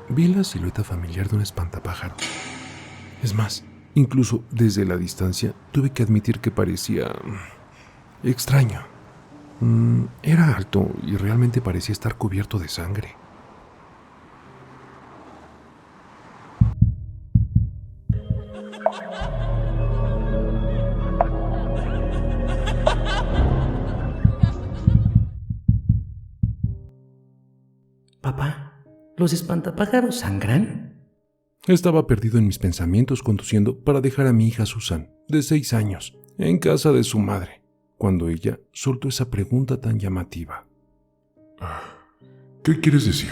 vi la silueta familiar de un espantapájaros. Es más, incluso desde la distancia tuve que admitir que parecía extraño. Era alto y realmente parecía estar cubierto de sangre. Papá, ¿los espantapájaros sangran? Estaba perdido en mis pensamientos conduciendo para dejar a mi hija Susan, de 6 años, en casa de su madre, cuando ella soltó esa pregunta tan llamativa. ¿Qué quieres decir?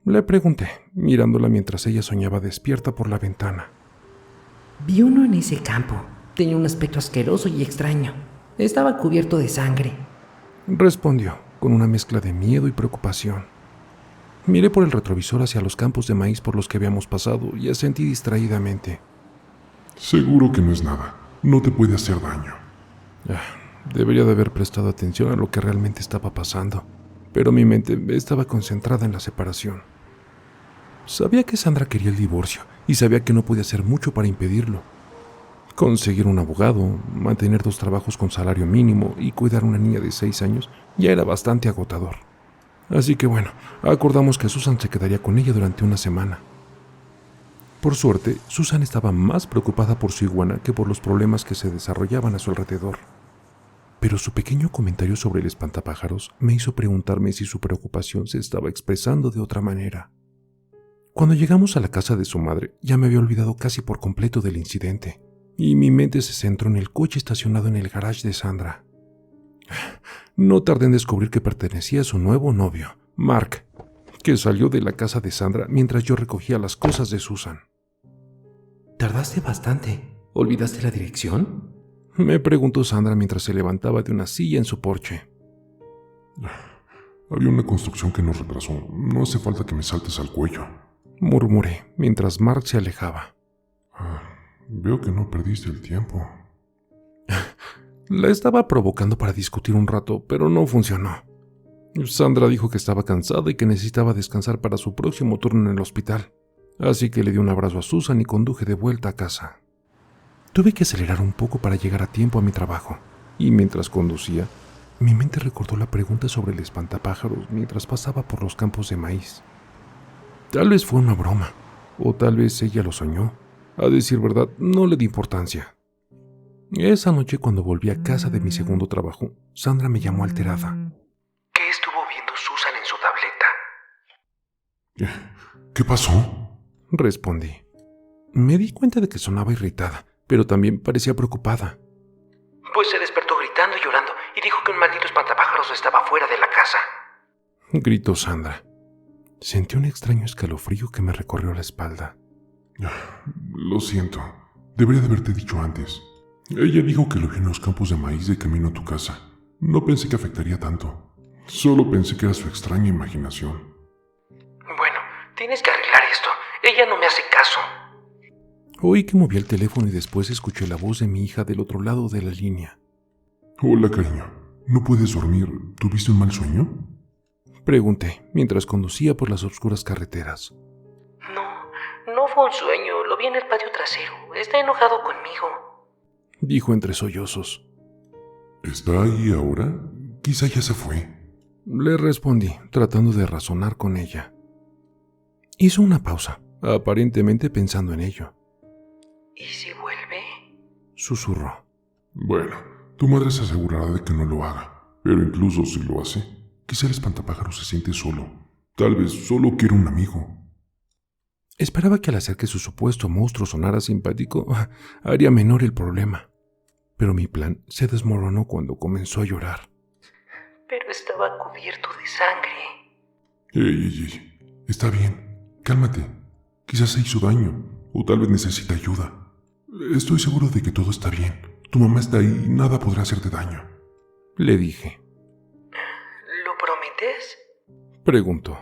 Le pregunté, mirándola mientras ella soñaba despierta por la ventana. Vi uno en ese campo. Tenía un aspecto asqueroso y extraño. Estaba cubierto de sangre. Respondió, con una mezcla de miedo y preocupación. Miré por el retrovisor hacia los campos de maíz por los que habíamos pasado y asentí distraídamente. Seguro que no es nada. No te puede hacer daño. Debería de haber prestado atención a lo que realmente estaba pasando, pero mi mente estaba concentrada en la separación. Sabía que Sandra quería el divorcio y sabía que no podía hacer mucho para impedirlo. Conseguir un abogado, mantener 2 trabajos con salario mínimo y cuidar a una niña de 6 años ya era bastante agotador. Así que bueno, acordamos que Susan se quedaría con ella durante una semana. Por suerte, Susan estaba más preocupada por su iguana que por los problemas que se desarrollaban a su alrededor. Pero su pequeño comentario sobre el espantapájaros me hizo preguntarme si su preocupación se estaba expresando de otra manera. Cuando llegamos a la casa de su madre, ya me había olvidado casi por completo del incidente, y mi mente se centró en el coche estacionado en el garage de Sandra. No tardé en descubrir que pertenecía a su nuevo novio, Mark, que salió de la casa de Sandra mientras yo recogía las cosas de Susan. Tardaste bastante. ¿Olvidaste la dirección? Me preguntó Sandra mientras se levantaba de una silla en su porche. Había una construcción que nos retrasó. No hace falta que me saltes al cuello, murmuré mientras Mark se alejaba. Veo que no perdiste el tiempo. La estaba provocando para discutir un rato, pero no funcionó. Sandra dijo que estaba cansada y que necesitaba descansar para su próximo turno en el hospital, así que le di un abrazo a Susan y conduje de vuelta a casa. Tuve que acelerar un poco para llegar a tiempo a mi trabajo, y mientras conducía, mi mente recordó la pregunta sobre el espantapájaros mientras pasaba por los campos de maíz. Tal vez fue una broma, o tal vez ella lo soñó. A decir verdad, no le di importancia. Esa noche, cuando volví a casa de mi segundo trabajo, Sandra me llamó alterada. ¿Qué estuvo viendo Susan en su tableta? ¿Qué pasó? Respondí. Me di cuenta de que sonaba irritada, pero también parecía preocupada. Pues se despertó gritando y llorando y dijo que un maldito espantapájaros estaba fuera de la casa. Gritó Sandra. Sentí un extraño escalofrío que me recorrió la espalda. Lo siento. Debería de haberte dicho antes. Ella dijo que lo vio en los campos de maíz de camino a tu casa. No pensé que afectaría tanto. Solo pensé que era su extraña imaginación. Bueno, tienes que arreglar esto. Ella no me hace caso. Oí que movía el teléfono y después escuché la voz de mi hija del otro lado de la línea. Hola, cariño. ¿No puedes dormir? ¿Tuviste un mal sueño? Pregunté mientras conducía por las oscuras carreteras. No fue un sueño. Lo vi en el patio trasero. Está enojado conmigo, dijo entre sollozos. ¿Está ahí ahora? Quizá ya se fue. Le respondí, tratando de razonar con ella. Hizo una pausa, aparentemente pensando en ello. ¿Y si vuelve? Susurró. Bueno, tu madre se asegurará de que no lo haga, pero incluso si lo hace, quizá el espantapájaros se siente solo. Tal vez solo quiere un amigo. Esperaba que al hacer que su supuesto monstruo sonara simpático, haría menor el problema. Pero mi plan se desmoronó cuando comenzó a llorar. Pero estaba cubierto de sangre. Ey. Está bien. Cálmate. Quizás se hizo daño, o tal vez necesita ayuda. Estoy seguro de que todo está bien. Tu mamá está ahí y nada podrá hacerte daño. Le dije. ¿Lo prometes? Preguntó.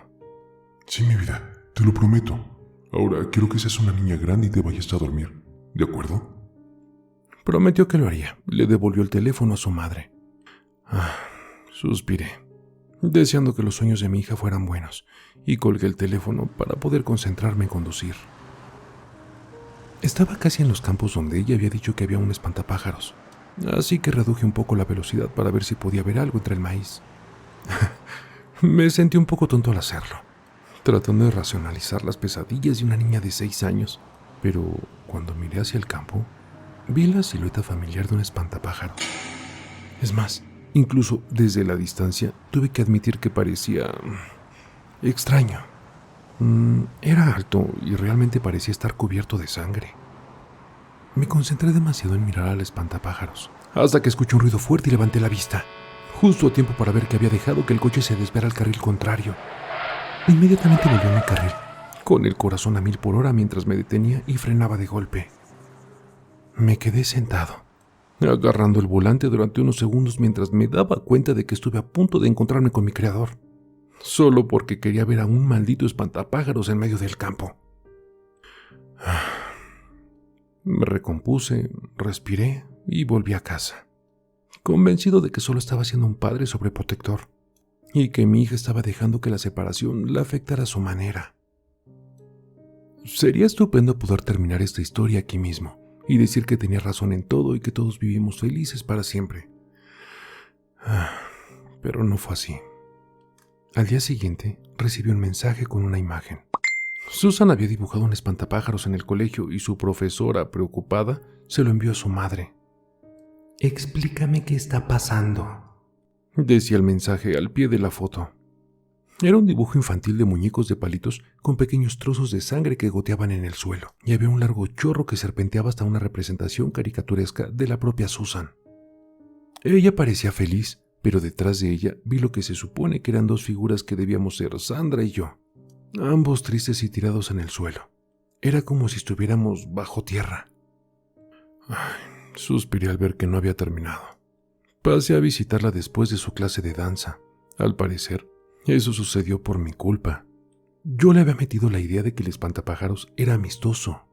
Sí, mi vida. Te lo prometo. Ahora quiero que seas una niña grande y te vayas a dormir. ¿De acuerdo? Prometió que lo haría. Le devolvió el teléfono a su madre. Suspiré. deseando que los sueños de mi hija fueran buenos, y colgué el teléfono para poder concentrarme en conducir. Estaba casi en los campos donde ella había dicho que había un espantapájaros, así que reduje un poco la velocidad para ver si podía ver algo entre el maíz. Me sentí un poco tonto al hacerlo, tratando de racionalizar las pesadillas de una niña de 6 años, pero cuando miré hacia el campo, vi la silueta familiar de un espantapájaro. Es más, incluso desde la distancia tuve que admitir que parecía extraño. Era alto y realmente parecía estar cubierto de sangre. Me concentré demasiado en mirar al espantapájaros, hasta que escuché un ruido fuerte y levanté la vista, justo a tiempo para ver que había dejado que el coche se desviara al carril contrario. Inmediatamente volví a mi carril, con el corazón a 1000 por hora mientras me detenía y frenaba de golpe. Me quedé sentado, agarrando el volante durante unos segundos mientras me daba cuenta de que estuve a punto de encontrarme con mi creador, solo porque quería ver a un maldito espantapájaros en medio del campo. Me recompuse, respiré y volví a casa, convencido de que solo estaba siendo un padre sobreprotector y que mi hija estaba dejando que la separación la afectara a su manera. Sería estupendo poder terminar esta historia aquí mismo y decir que tenía razón en todo y que todos vivimos felices para siempre. Pero no fue así. Al día siguiente recibí un mensaje con una imagen. Susan había dibujado un espantapájaros en el colegio y su profesora, preocupada, se lo envió a su madre. «Explícame qué está pasando», decía el mensaje al pie de la foto. Era un dibujo infantil de muñecos de palitos con pequeños trozos de sangre que goteaban en el suelo, y había un largo chorro que serpenteaba hasta una representación caricaturesca de la propia Susan. Ella parecía feliz, pero detrás de ella vi lo que se supone que eran 2 figuras que debíamos ser Sandra y yo, ambos tristes y tirados en el suelo. Era como si estuviéramos bajo tierra. Suspiré al ver que no había terminado. Pasé a visitarla después de su clase de danza. Al parecer, eso sucedió por mi culpa. Yo le había metido la idea de que el espantapájaros era amistoso.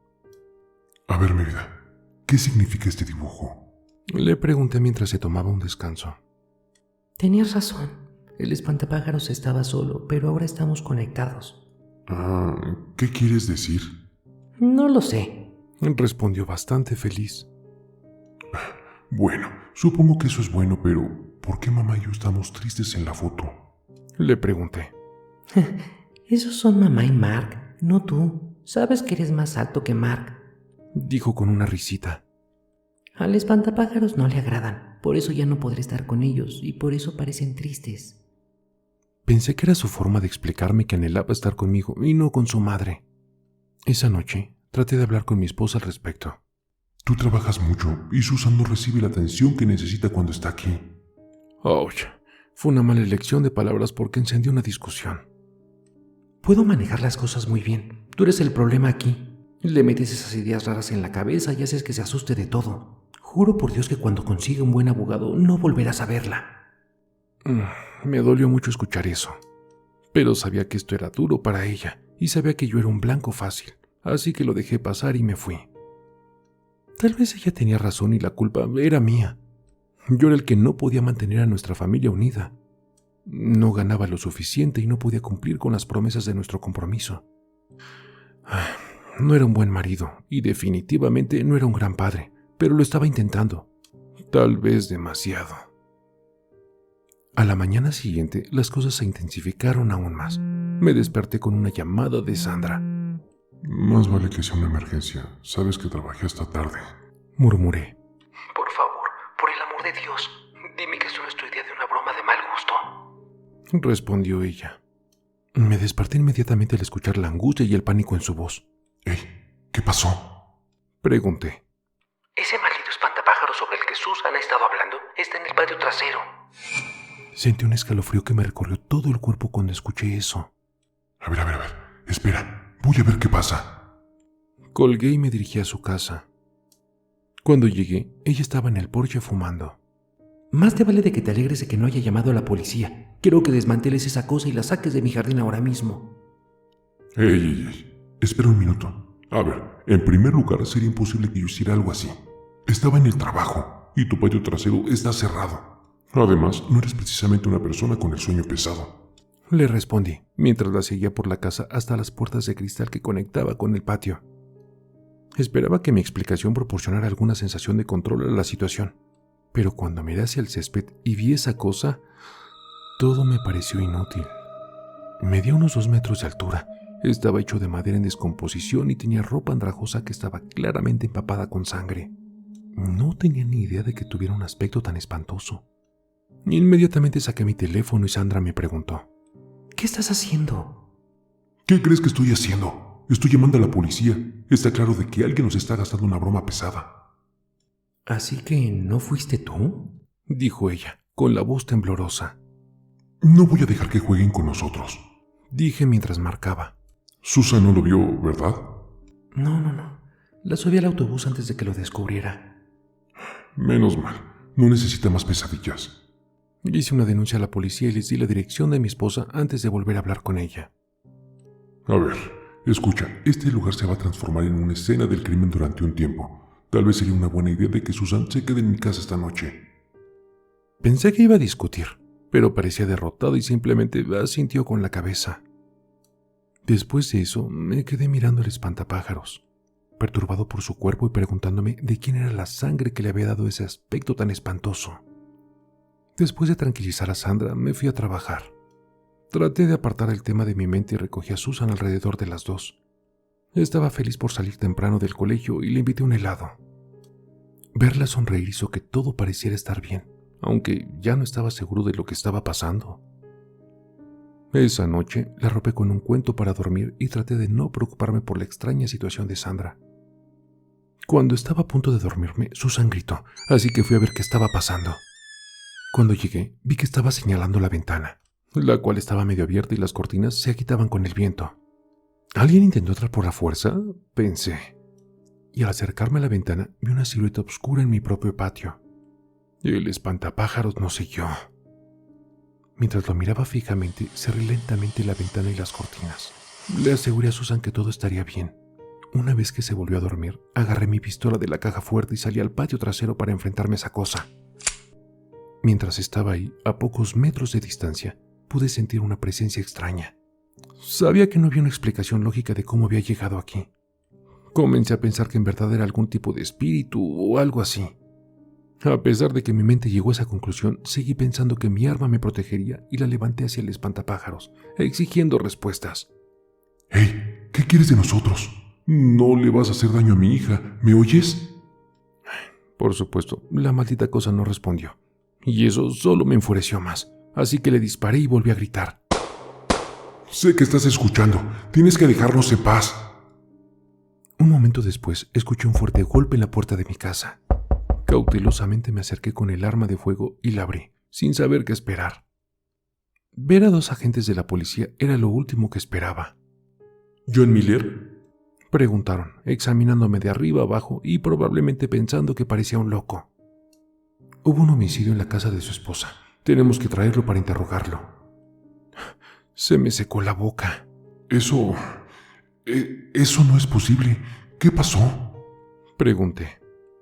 A ver, mi vida, ¿qué significa este dibujo? Le pregunté mientras se tomaba un descanso. Tenías razón. El espantapájaros estaba solo, pero ahora estamos conectados. ¿Qué quieres decir? No lo sé, respondió bastante feliz. Bueno, supongo que eso es bueno, pero ¿por qué mamá y yo estamos tristes en la foto? Le pregunté. Esos son mamá y Mark, no tú. Sabes que eres más alto que Mark, dijo con una risita. Al espantapájaros no le agradan, por eso ya no podré estar con ellos y por eso parecen tristes. Pensé que era su forma de explicarme que anhelaba estar conmigo y no con su madre. Esa noche traté de hablar con mi esposa al respecto. Tú trabajas mucho y Susan no recibe la atención que necesita cuando está aquí. Fue una mala elección de palabras porque encendió una discusión. Puedo manejar las cosas muy bien. Tú eres el problema aquí. Le metes esas ideas raras en la cabeza y haces que se asuste de todo. Juro por Dios que cuando consiga un buen abogado no volverás a verla. Me dolió mucho escuchar eso, pero sabía que esto era duro para ella y sabía que yo era un blanco fácil, así que lo dejé pasar y me fui. Tal vez ella tenía razón y la culpa era mía. Yo era el que no podía mantener a nuestra familia unida. No ganaba lo suficiente y no podía cumplir con las promesas de nuestro compromiso. No era un buen marido y definitivamente no era un gran padre, pero lo estaba intentando. Tal vez demasiado. A la mañana siguiente, las cosas se intensificaron aún más. Me desperté con una llamada de Sandra. Más vale que sea una emergencia. Sabes que trabajé hasta tarde, murmuré. Por favor, por el amor de Dios, dime que solo estoy de una broma de mal gusto, respondió ella. Me desperté inmediatamente al escuchar la angustia y el pánico en su voz. «Hey, ¿qué pasó?», pregunté. Ese maldito espantapájaro sobre el que Susan ha estado hablando está en el patio trasero. Sentí un escalofrío que me recorrió todo el cuerpo cuando escuché eso. A ver, espera, voy a ver qué pasa. Colgué y me dirigí a su casa. Cuando llegué, ella estaba en el porche fumando. Más te vale de que te alegres de que no haya llamado a la policía. Quiero que desmanteles esa cosa y la saques de mi jardín ahora mismo. Ey, espera un minuto. A ver, en primer lugar, sería imposible que yo hiciera algo así. Estaba en el trabajo y tu patio trasero está cerrado. Además, no eres precisamente una persona con el sueño pesado. Le respondí, mientras la seguía por la casa hasta las puertas de cristal que conectaba con el patio. Esperaba que mi explicación proporcionara alguna sensación de control a la situación, pero cuando miré hacia el césped y vi esa cosa, todo me pareció inútil. Medía unos 2 metros de altura, estaba hecho de madera en descomposición y tenía ropa andrajosa que estaba claramente empapada con sangre. No tenía ni idea de que tuviera un aspecto tan espantoso. Inmediatamente saqué mi teléfono y Sandra me preguntó: ¿Qué estás haciendo? ¿Qué crees que estoy haciendo? Estoy llamando a la policía. Está claro de que alguien nos está gastando una broma pesada. ¿Así que no fuiste tú? Dijo ella, con la voz temblorosa. No voy a dejar que jueguen con nosotros, Dije mientras marcaba. Susan no lo vio, ¿verdad? No. La subí al autobús antes de que lo descubriera. Menos mal. No necesita más pesadillas. Hice una denuncia a la policía y les di la dirección de mi esposa antes de volver a hablar con ella. A ver, escucha, este lugar se va a transformar en una escena del crimen durante un tiempo. Tal vez sería una buena idea de que Susan se quede en mi casa esta noche. Pensé que iba a discutir, pero parecía derrotado y simplemente asintió con la cabeza. Después de eso, me quedé mirando el espantapájaros, perturbado por su cuerpo y preguntándome de quién era la sangre que le había dado ese aspecto tan espantoso. Después de tranquilizar a Sandra, me fui a trabajar. Traté de apartar el tema de mi mente y recogí a Susan alrededor de las 2. Estaba feliz por salir temprano del colegio y le invité un helado. Verla sonreír hizo que todo pareciera estar bien, aunque ya no estaba seguro de lo que estaba pasando. Esa noche la arropé con un cuento para dormir y traté de no preocuparme por la extraña situación de Sandra. Cuando estaba a punto de dormirme, Susan gritó, así que fui a ver qué estaba pasando. Cuando llegué, vi que estaba señalando la ventana, la cual estaba medio abierta y las cortinas se agitaban con el viento. ¿Alguien intentó entrar por la fuerza?, pensé. Y al acercarme a la ventana, vi una silueta oscura en mi propio patio. El espantapájaros no siguió. Mientras lo miraba fijamente, cerré lentamente la ventana y las cortinas. Le aseguré a Susan que todo estaría bien. Una vez que se volvió a dormir, agarré mi pistola de la caja fuerte y salí al patio trasero para enfrentarme a esa cosa. Mientras estaba ahí, a pocos metros de distancia, pude sentir una presencia extraña. Sabía que no había una explicación lógica de cómo había llegado aquí. Comencé a pensar que en verdad era algún tipo de espíritu o algo así. A pesar de que mi mente llegó a esa conclusión, seguí pensando que mi arma me protegería y la levanté hacia el espantapájaros, exigiendo respuestas. ¡Hey! ¿Qué quieres de nosotros? No le vas a hacer daño a mi hija, ¿me oyes? Por supuesto, la maldita cosa no respondió, y eso solo me enfureció más, así que le disparé y volví a gritar. Sé que estás escuchando, tienes que dejarnos en paz. Un momento después, escuché un fuerte golpe en la puerta de mi casa. Cautelosamente me acerqué con el arma de fuego y la abrí, sin saber qué esperar. Ver a 2 agentes de la policía era lo último que esperaba. ¿John Miller? Preguntaron, examinándome de arriba abajo y probablemente pensando que parecía un loco. Hubo un homicidio en la casa de su esposa. Tenemos que traerlo para interrogarlo. Se me secó la boca. Eso no es posible. ¿Qué pasó? Pregunté.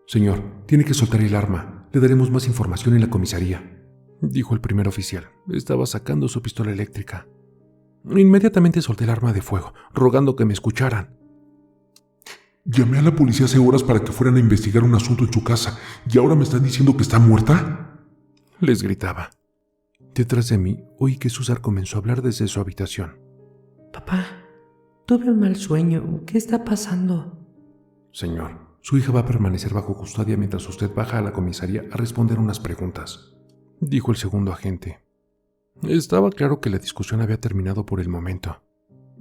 Señor, tiene que soltar el arma. Le daremos más información en la comisaría, dijo el primer oficial. Estaba sacando su pistola eléctrica. Inmediatamente solté el arma de fuego, rogando que me escucharan. Llamé a la policía hace horas para que fueran a investigar un asunto en su casa, y ahora me están diciendo que está muerta. Les gritaba. Detrás de mí, oí que Susan comenzó a hablar desde su habitación. Papá, tuve un mal sueño. ¿Qué está pasando? Señor, su hija va a permanecer bajo custodia mientras usted baja a la comisaría a responder unas preguntas, dijo el segundo agente. Estaba claro que la discusión había terminado por el momento.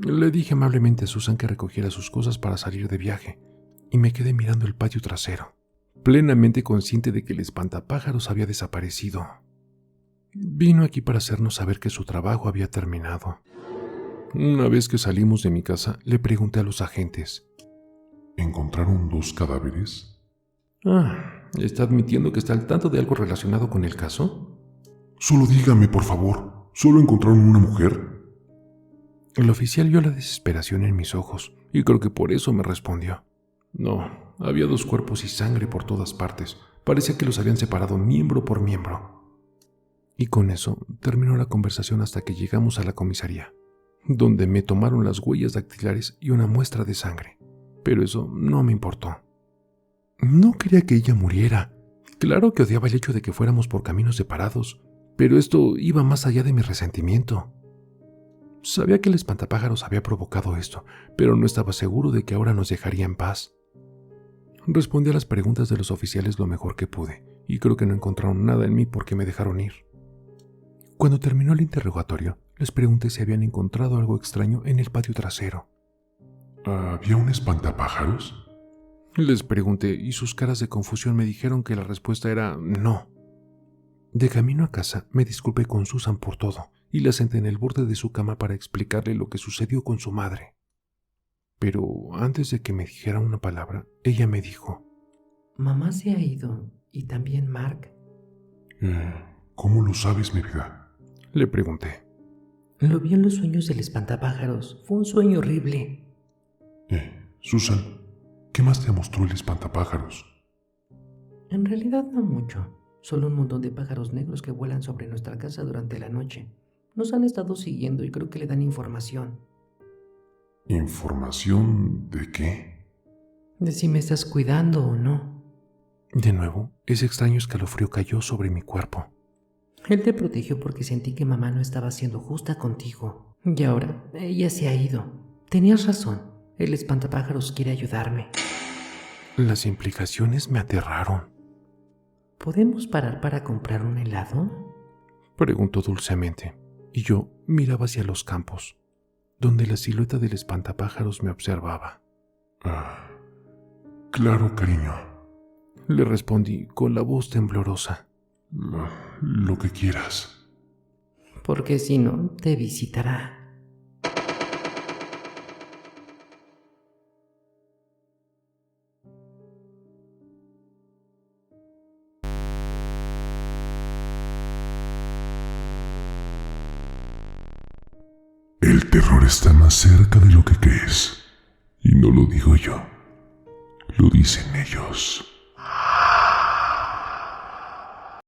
Le dije amablemente a Susan que recogiera sus cosas para salir de viaje, y me quedé mirando el patio trasero, plenamente consciente de que el espantapájaros había desaparecido. Vino aquí para hacernos saber que su trabajo había terminado. Una vez que salimos de mi casa, le pregunté a los agentes. ¿Encontraron 2 cadáveres? ¿Está admitiendo que está al tanto de algo relacionado con el caso? Solo dígame, por favor. ¿Solo encontraron una mujer? El oficial vio la desesperación en mis ojos y creo que por eso me respondió. No, había 2 cuerpos y sangre por todas partes. Parecía que los habían separado miembro por miembro. Y con eso terminó la conversación hasta que llegamos a la comisaría, donde me tomaron las huellas dactilares y una muestra de sangre. Pero eso no me importó. No quería que ella muriera. Claro que odiaba el hecho de que fuéramos por caminos separados, pero esto iba más allá de mi resentimiento. Sabía que el espantapájaros había provocado esto, pero no estaba seguro de que ahora nos dejaría en paz. Respondí a las preguntas de los oficiales lo mejor que pude, y creo que no encontraron nada en mí porque me dejaron ir. Cuando terminó el interrogatorio, les pregunté si habían encontrado algo extraño en el patio trasero. ¿Había un espantapájaros? Les pregunté y sus caras de confusión me dijeron que la respuesta era no. De camino a casa me disculpé con Susan por todo y la senté en el borde de su cama para explicarle lo que sucedió con su madre. Pero antes de que me dijera una palabra, ella me dijo: Mamá se ha ido, y también Mark. ¿Cómo lo sabes, mi vida? Le pregunté. Lo vi en los sueños del espantapájaros. Fue un sueño horrible. Susan, ¿qué más te mostró el espantapájaros? En realidad no mucho. Solo un montón de pájaros negros que vuelan sobre nuestra casa durante la noche. Nos han estado siguiendo y creo que le dan información. ¿Información de qué? De si me estás cuidando o no. De nuevo, ese extraño escalofrío cayó sobre mi cuerpo. Él te protegió porque sentí que mamá no estaba siendo justa contigo. Y ahora, ella se ha ido. Tenías razón. El espantapájaros quiere ayudarme. Las implicaciones me aterraron. ¿Podemos parar para comprar un helado? Preguntó dulcemente, y yo miraba hacia los campos, donde la silueta del espantapájaros me observaba. Claro, cariño. Le respondí con la voz temblorosa. Lo que quieras. Porque si no, te visitará. El terror está más cerca de lo que crees. Y no lo digo yo. Lo dicen ellos.